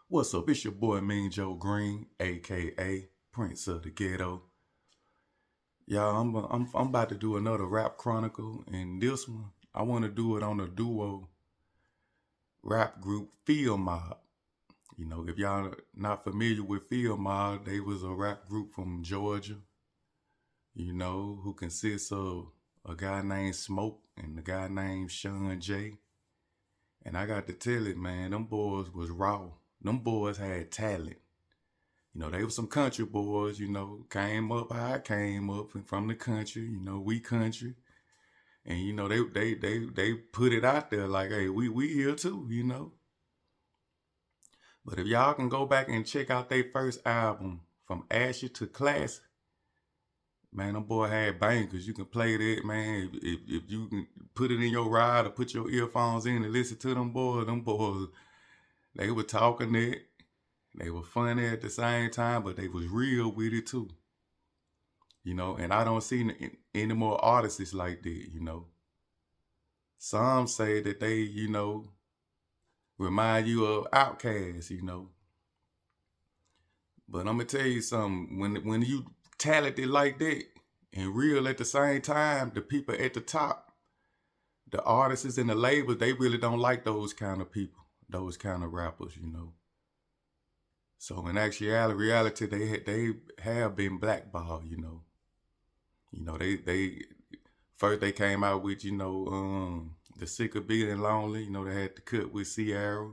What's up? It's your boy Mean Joe Green, aka Prince of the Ghetto. Y'all, I'm about to do another rap chronicle, and this one I want to do it on a duo rap group, Field Mob. If y'all not familiar with Field Mob, they was a rap group from Georgia. Who consists of a guy named Smoke and a guy named Sean J. And I got to tell it, man, them boys was raw. Them boys had talent. They were some country boys, came up how I came up from the country, we country. And they put it out there like, hey, we here too. But if y'all can go back and check out their first album, From Ashes to Classic, man, them boy had bangers. You can play that, man. If you can put it in your ride or put your earphones in and listen to them boys, they were talking it. They were funny at the same time, but they was real with it too. And I don't see any more artists like that. Some say that they, remind you of Outkast. But I'm gonna tell you something. When you talented like that and real at the same time, the people at the top, the artists and the labels, they really don't like those kind of people, those kind of rappers. So in reality, they have been blackballed. They first they came out with the Sick of Being Lonely. They had to cut with Sierra.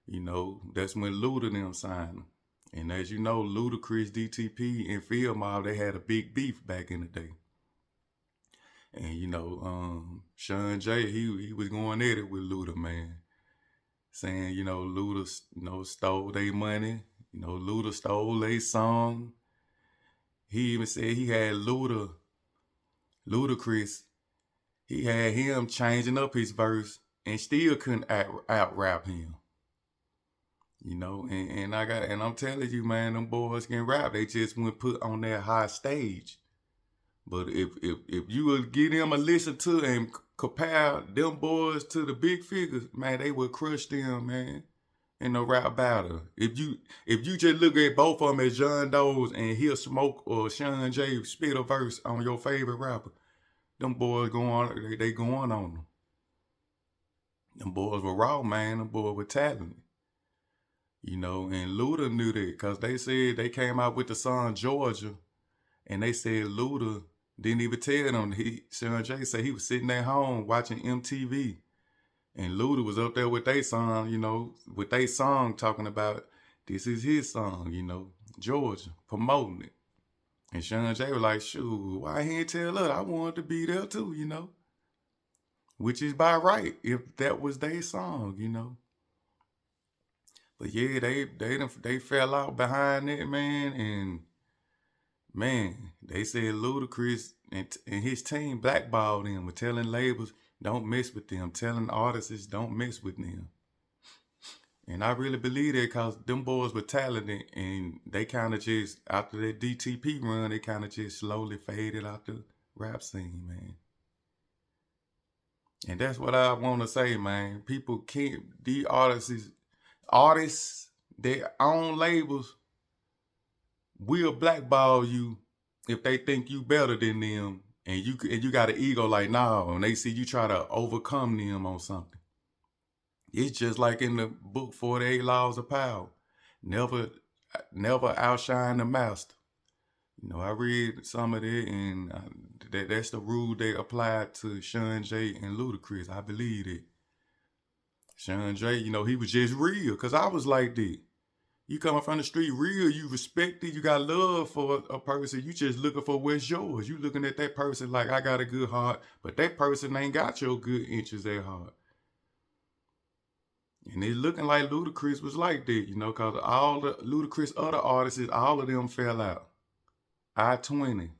That's when Luda and them signed them. And as you know, Ludacris, DTP, and Field Mob, they had a big beef back in the day. And Sean J, he was going at it with Luda, man, saying Luda stole their money. Luda stole their song. He even said he had Ludacris, he had him changing up his verse and still couldn't out rap him. And I'm telling you, man, them boys can rap. They just went put on that high stage. But if you would give them a listen to and compare them boys to the big figures, man, they would crush them, man, in the rap battle. If you just look at both of them as John Doe's and hear Smoke or Sean J spit a verse on your favorite rapper, them boys they going on them. Them boys were raw, man. Them boys were talented. And Luda knew that because they said they came out with the song Georgia, and they said Luda didn't even tell them. Sean J said he was sitting at home watching MTV, and Luda was up there with their song, with their song talking about this is his song, Georgia, promoting it. And Sean J was like, shoot, why he ain't tell us? I wanted to be there too, which is by right if that was their song. But yeah, they fell out behind it, man, and man, they said Ludacris and his team blackballed him with telling labels don't mess with them, telling artists don't mess with them. And I really believe that because them boys were talented and they kind of just, after that DTP run, they kind of just slowly faded out the rap scene, man. And that's what I want to say, man. People can't, these artists, their own labels will blackball you if they think you better than them and you got an ego like nah, and they see you try to overcome them on something. It's just like in the book 48 Laws of Power. Never outshine the master. I read some of it, and that's the rule they applied to Sean J and Ludacris. I believe it. Sean J, he was just real, because I was like that. You coming from the street real, you respect it, you got love for a person, you just looking for what's yours. You looking at that person like, I got a good heart, but that person ain't got your good interests at heart. And it's looking like Ludacris was like that, because all the Ludacris other artists, all of them fell out. I-20,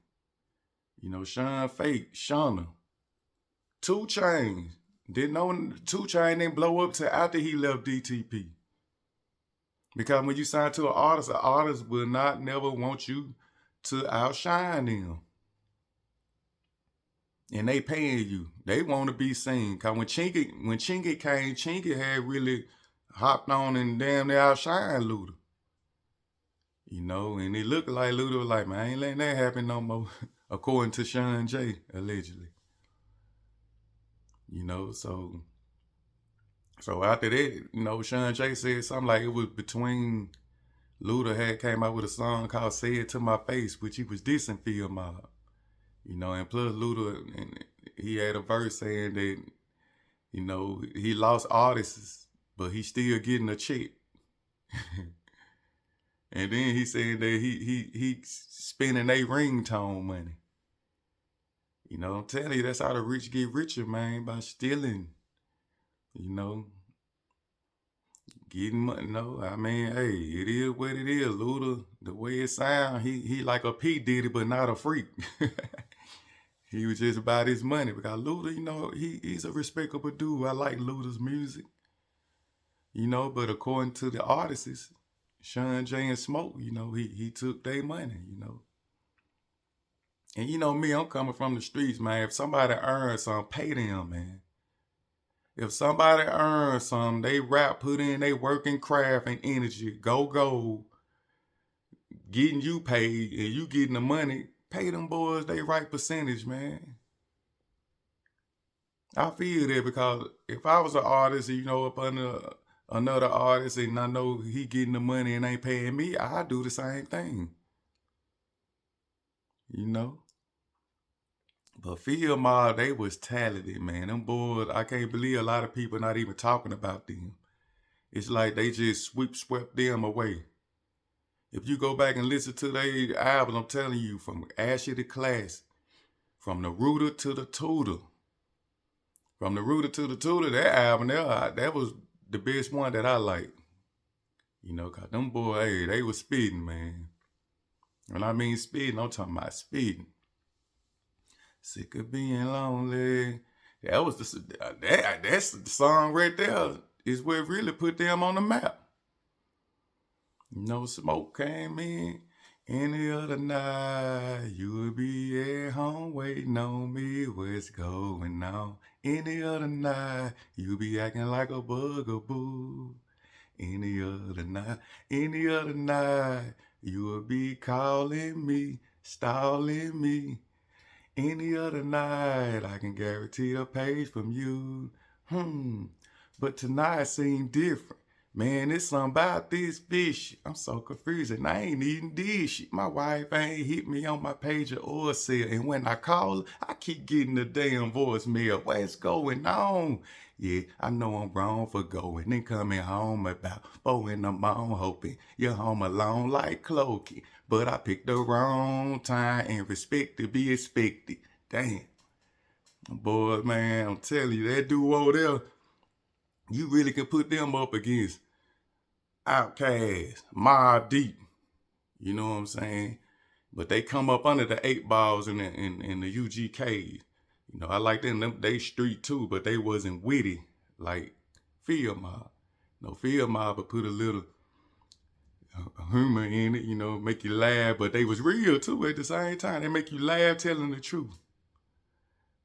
Sean Fake, Shauna, 2 Chainz. Didn't know 2 Chainz didn't blow up till after he left DTP. Because when you sign to an artist will not never want you to outshine them. And they paying you. They want to be seen. Because when Chingy came, Chingy had really hopped on and damn near outshined Luda. You know, and it looked like Luda was like, man, I ain't letting that happen no more. According to Sean J, allegedly. You know, so after that, you know, Sean J said something like it was between Luda had came out with a song called Say It To My Face, which he was dissing Field Mob. You know, and plus Luda, and he had a verse saying that, you know, he lost artists, but he still getting a check. And then he said that he spending their ringtone money. You know, I'm telling you, that's how the rich get richer, man, by stealing. You know, getting money. No, I mean, hey, it is what it is. Luda, the way it sound, he like a P Diddy, but not a freak. He was just about his money because Luda, you know, he's a respectable dude. I like Luda's music, you know, but according to the artists, Sean J and Smoke, you know, he took their money, you know. And you know me, I'm coming from the streets, man. If somebody earns something, pay them, man. If somebody earns something, they rap, put in they working craft and energy, go, getting you paid and you getting the money, pay them boys they right percentage, man. I feel that because if I was an artist, you know, up under another artist and I know he getting the money and ain't paying me, I do the same thing. You know? But Field Mob, they was talented, man. Them boys, I can't believe a lot of people not even talking about them. It's like they just swept them away. If you go back and listen to their albums, I'm telling you, from Ashy to Class, from the Rooter to the Tutor, from the Rooter to the Tutor, that album there, that was the best one that I like. You know, cause them boys, hey, they was spitting, man. When I mean spitting, I'm talking about spitting. Sick of being lonely. That was that's the song right there. Is what really put them on the map. No Smoke came in. Any other night, you would be at home waiting on me. What's going on? Any other night, you be acting like a bugaboo. Any other night, you would be calling me, stalling me. Any other night, I can guarantee a page from you. But tonight seemed different. Man, it's something about this fish. I'm so confused and I ain't eating this shit. My wife ain't hit me on my pager or cell. And when I call her, I keep getting the damn voicemail. What's going on? Yeah, I know I'm wrong for going and coming home about 4 in the morning, hoping you're home alone like Clokey. But I picked the wrong time and respect to be expected. Damn. Boy, man, I'm telling you, that dude over there, you really can put them up against Outkast, Mobb Deep. You know what I'm saying? But they come up under the 8 balls in the UGKs. You know, I like them. They street too, but they wasn't witty like Field Mob. No, Field Mob would put a little humor in it, you know, make you laugh, but they was real too at the same time. They make you laugh telling the truth.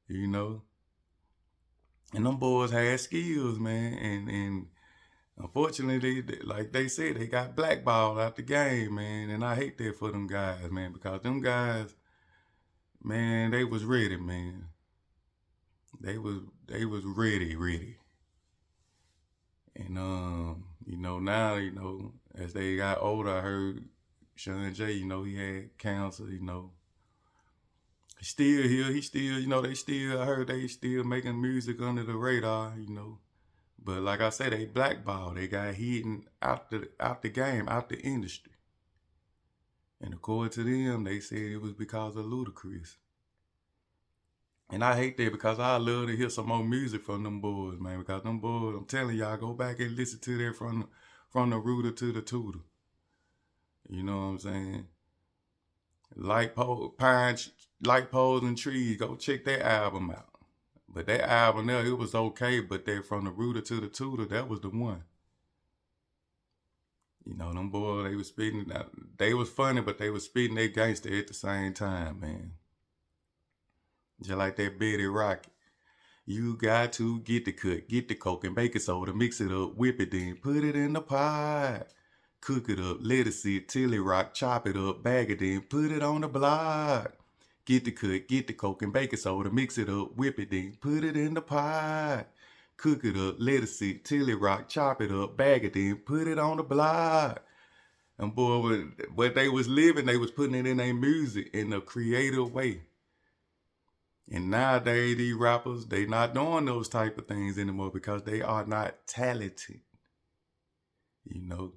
You know? And them boys had skills, man, and unfortunately, like they said, they got blackballed out the game, man. And I hate that for them guys, man, because them guys, man, they was ready, man. They was ready. And you know, now, you know, as they got older, I heard Sean J, you know, he had cancer, you know. He's still here, he still, you know, I heard they still making music under the radar, you know. But like I said, they blackballed. They got hidden out the game, out the industry. And according to them, they said it was because of ludacris. And I hate that because I love to hear some more music from them boys, man. Because them boys, I'm telling y'all, go back and listen to that from the Rooter to the Tutor. You know what I'm saying? Like poles and trees. Go check that album out. But that album there, it was okay. But that from the Rooter to the Tutor, that was the one. You know, them boys, they was spitting. They was funny, but they was spitting their gangster at the same time, man. Just like that Betty Rocket. You got to get the cut, get the coke and baking soda, mix it up, whip it, then put it in the pot. Cook it up, let it sit till it rock, chop it up, bag it, then put it on the block. Get the cut, get the coke and baking soda, mix it up, whip it, then put it in the pot. Cook it up, let it sit till it rock, chop it up, bag it, then put it on the block. And boy, what they was living, they was putting it in their music in a creative way. And nowadays, these rappers, they not doing those type of things anymore because they are not talented, you know.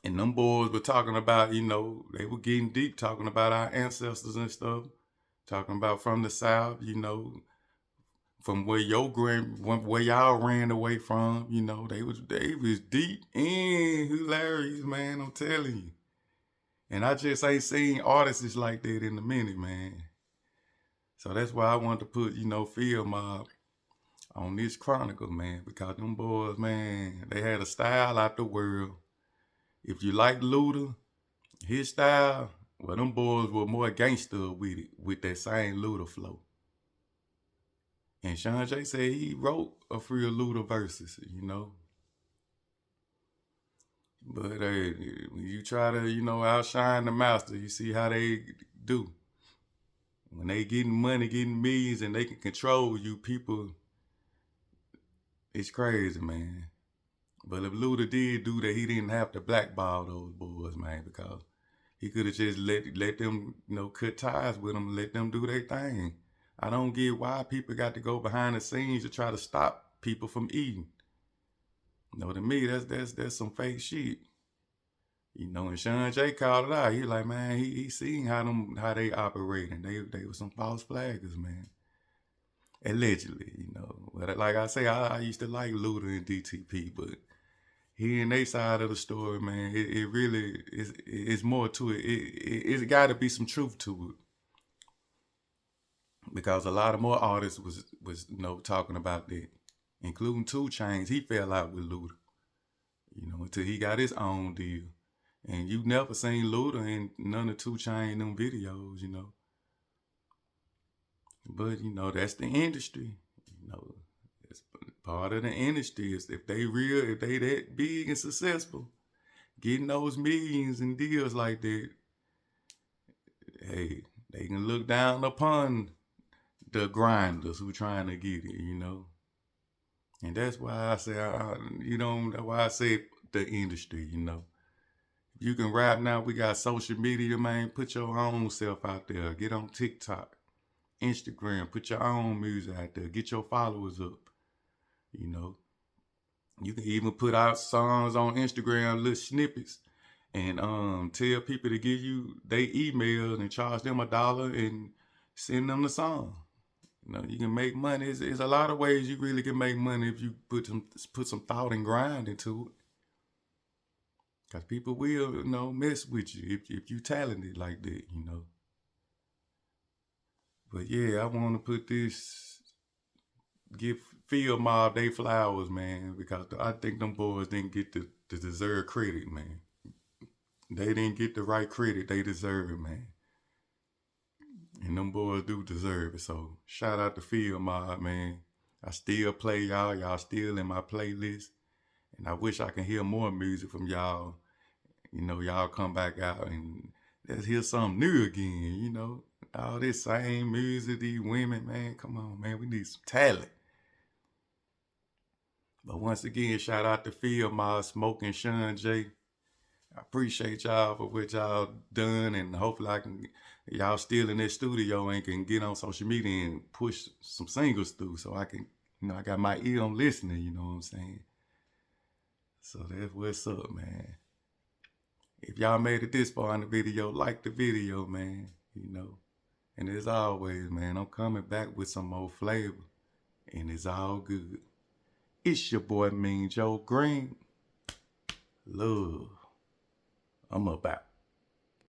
And them boys were talking about, you know, they were getting deep, talking about our ancestors and stuff, talking about from the South, you know, from where where y'all ran away from, you know, they was deep and hilarious, man. I'm telling you. And I just ain't seen artists like that in a minute, man. So that's why I wanted to put, you know, Field Mob on this chronicle, man, because them boys, man, they had a style out the world. If you like Luda, his style, well, them boys were more gangster with it, with that same Luda flow. And Sean J said he wrote a few Luda verses, you know. But when you try to, you know, outshine the master, you see how they do. When they getting money, getting millions, and they can control you, people, it's crazy, man. But if Luda did do that, he didn't have to blackball those boys, man, because he could have just let them, you know, cut ties with them, let them do their thing. I don't get why people got to go behind the scenes to try to stop people from eating. You know, to me, that's some fake shit. You know, and Sean J called it out. He like, man, he seen how they operate, and they were some false flaggers, man. Allegedly, you know. But like I say, I used to like Luda and DTP, but hearing their side of the story, man, it really is more to it. It's got to be some truth to it, because a lot of more artists was you know, talking about that, including 2 Chainz. He fell out with Luda, you know, until he got his own deal. And you never seen Luda in none of 2 Chainz them videos, you know. But you know, that's the industry. You know, it's part of the industry. Is if they that big and successful, getting those millions and deals like that, hey, they can look down upon the grinders who trying to get it, you know. And that's why I say, you know, that's why I say the industry, you know. If you can rap now, we got social media, man. Put your own self out there. Get on TikTok, Instagram. Put your own music out there. Get your followers up, you know. You can even put out songs on Instagram, little snippets, and tell people to give you their email and charge them $1 and send them the song. You know, you can make money. There's a lot of ways you really can make money if you put some thought and grind into it. Because people will, you know, mess with you if you talented like that, you know. But yeah, I want to put this, give Field Mob they flowers, man, because I think them boys didn't get the deserved credit, man. They didn't get the right credit they deserve, man. And them boys do deserve it. So shout out to Field Mob, man. I still play y'all. Y'all still in my playlist. And I wish I can hear more music from y'all. You know, y'all come back out and let's hear something new again, you know. All this same music, these women, man, come on, man. We need some talent. But once again, shout out to Field Mob, Smoking Sean J. I appreciate y'all for what y'all done, and hopefully y'all still in that studio and can get on social media and push some singles through so I can, you know, I got my ear on listening, you know what I'm saying? So that's what's up, man. If y'all made it this far in the video, like the video, man, you know. And as always, man, I'm coming back with some more flavor, and it's all good. It's your boy, Mean Joe Green. Love. I'm about.